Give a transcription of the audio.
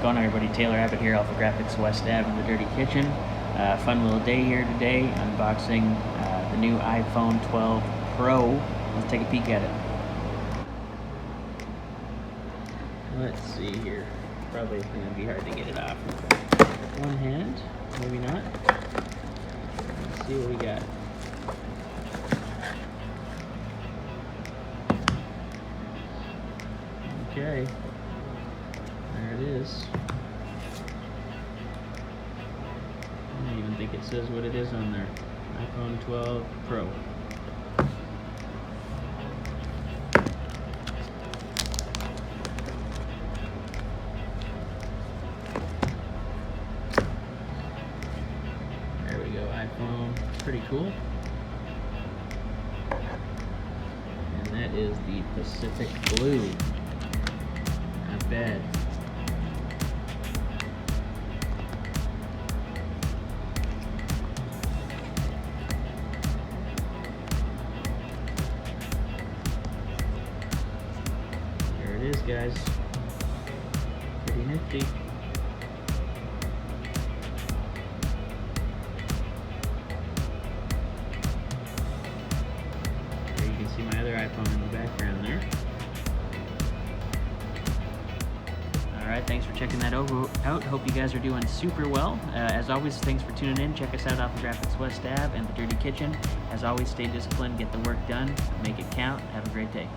going on, everybody? Taylor Abbott here, Alpha Graphics West Ave in the Dirty Kitchen. Fun little day here today, unboxing the new iPhone 12 Pro. Let's take a peek at it. Let's see here. Probably going to be hard to get it off with one hand, maybe not. Let's see what we got. Okay, there it is. I don't even think it says what it is on there. iPhone 12 Pro. There we go, iPhone. Pretty cool. And that is the Pacific Blue. Not bad. There it is, guys. Pretty nifty. There you can see my other iPhone in the background there. Alright, thanks for checking that out. Hope you guys are doing super well. As always, thanks for tuning in. Check us out off of Graphics West Ave and the Dirty Kitchen. As always, stay disciplined, get the work done, make it count. Have a great day.